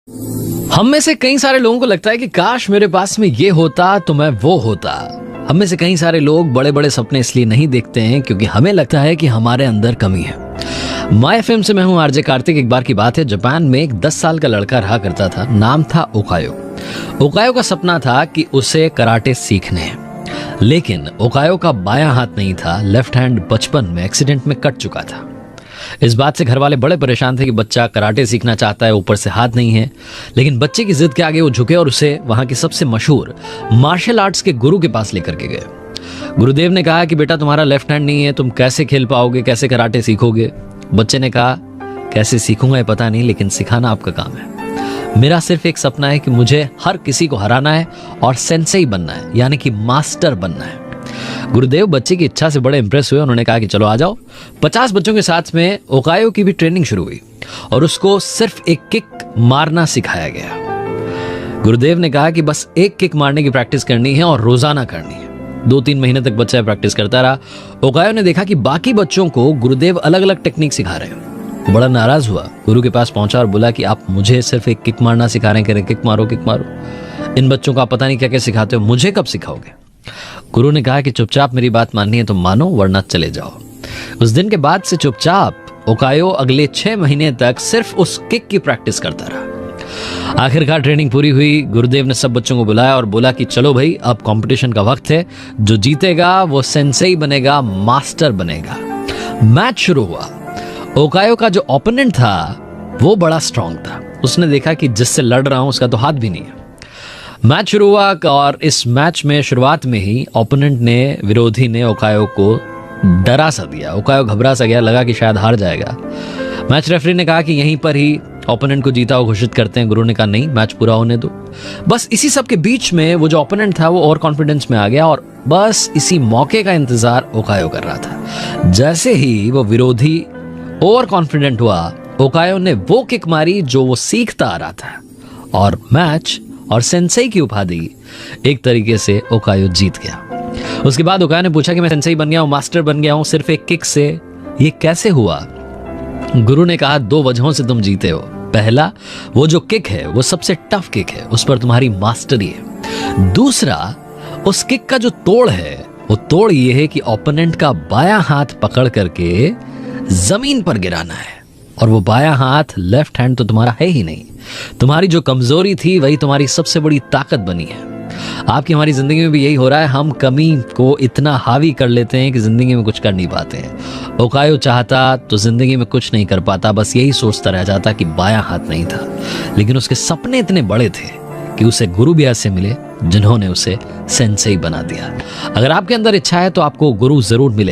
हम में से कई सारे लोगों को लगता है कि काश मेरे पास में ये होता तो मैं वो होता। हम में से कई सारे लोग बड़े बड़े सपने इसलिए नहीं देखते हैं क्योंकि हमें लगता है कि हमारे अंदर कमी है। माय एफएम से मैं हूं आरजे कार्तिक। एक बार की बात है, जापान में एक 10 साल का लड़का रहा करता था। नाम था ओकायो। ओकायो का सपना था कि उसे कराटे सीखने हैं, लेकिन ओकायो का बायां हाथ नहीं था। लेफ्ट हैंड बचपन में एक्सीडेंट में कट चुका था। इस बात से घर वाले बड़े परेशान थे कि बच्चा कराटे सीखना चाहता है, ऊपर से हाथ नहीं है। लेकिन बच्चे की जिद के आगे वो झुके और उसे वहां के सबसे मशहूर मार्शल आर्ट्स के गुरु के पास लेकर के गए। गुरुदेव ने कहा कि बेटा, तुम्हारा लेफ्ट हैंड नहीं है, तुम कैसे खेल पाओगे, कैसे कराटे सीखोगे। बच्चे ने कहा, कैसे सीखूंगा ये पता नहीं, लेकिन सिखाना आपका काम है। मेरा सिर्फ एक सपना है कि मुझे हर किसी को हराना है और सेंसेई बनना है, यानी कि मास्टर बनना है। गुरुदेव बच्चे की इच्छा से बड़े इंप्रेस हुए। उन्होंने कहा कि चलो आ जाओ। 50 बच्चों के साथ में ओकायो की भी ट्रेनिंग शुरू हुई और उसको सिर्फ एक किक मारना सिखाया गया। गुरुदेव ने कहा कि बस एक किक मारने की प्रैक्टिस करनी है और रोजाना करनी है। 2-3 महीने तक बच्चा प्रैक्टिस करता रहा। ओकायो ने देखा कि बाकी बच्चों को गुरुदेव अलग अलग टेक्निक सिखा रहे हैं। वो बड़ा नाराज हुआ, गुरु के पास पहुंचा और बोला कि आप मुझे सिर्फ एक किक मारना सिखा रहे हैं, किक मारो किक मारो। इन बच्चों को आप पता नहीं क्या क्या सिखाते हो, मुझे कब सिखाओगे। गुरु ने कहा कि चुपचाप मेरी बात माननी है तो मानो, वरना चले जाओ। उस दिन के बाद से चुपचाप ओकायो अगले 6 महीने तक सिर्फ उस किक की प्रैक्टिस करता रहा। आखिरकार ट्रेनिंग पूरी हुई। गुरुदेव ने सब बच्चों को बुलाया और बोला कि चलो भाई, अब कंपटीशन का वक्त है। जो जीतेगा वो सेंसेई बनेगा, मास्टर बनेगा। मैच शुरू हुआ। ओकायो का जो ओपोनेंट था वो बड़ा स्ट्रांग था। उसने देखा कि जिससे लड़ रहा हूं उसका तो हाथ भी नहीं है। मैच शुरू हुआ और इस मैच में शुरुआत में ही ओपोनेंट ने, विरोधी ने ओकायो को डरा सा दिया। ओकायो घबरा सा गया, लगा कि शायद हार जाएगा। मैच रेफरी ने कहा कि यहीं पर ही ओपोनेंट को जीता हुआ घोषित करते हैं। गुरु ने कहा नहीं, मैच पूरा होने दो। बस इसी सब के बीच में वो जो ओपोनेंट था वो ओवर कॉन्फिडेंस में आ गया और बस इसी मौके का इंतजार ओकायो कर रहा था। जैसे ही वो विरोधी ओवर कॉन्फिडेंट हुआ, ओकायो ने वो किक मारी जो वो सीखता आ रहा था और मैच और सेंसेई की उपाधि एक तरीके से ओकायो जीत गया। उसके बाद ओकायो ने पूछा कि मैं सेंसेई बन गया हूं, मास्टर बन गया हूं सिर्फ एक किक से, ये कैसे हुआ। गुरु ने कहा 2 वजहों से तुम जीते हो। पहला, वो जो किक है वो सबसे टफ किक है, उस पर तुम्हारी मास्टरी है। दूसरा, उस किक का जो तोड़ है वो तोड़ ये है कि ओपोनेंट का बायां हाथ पकड़ करके जमीन पर गिराना है, और वो बायां हाथ, लेफ्ट हैंड तो तुम्हारा है ही नहीं। तुम्हारी जो कमजोरी थी वही तुम्हारी सबसे बड़ी ताकत बनी है। आपकी हमारी जिंदगी में भी यही हो रहा है। हम कमी को इतना हावी कर लेते हैं कि जिंदगी में कुछ कर नहीं पाते हैं। ओकायो चाहता तो जिंदगी में कुछ नहीं कर पाता, बस यही सोचता रह जाता कि बायां हाथ नहीं था। लेकिन उसके सपने इतने बड़े थे कि उसे गुरु भी ऐसे मिले जिन्होंने उसे सेंसेई बना दिया। अगर आपके अंदर इच्छा है तो आपको गुरु जरूर मिले।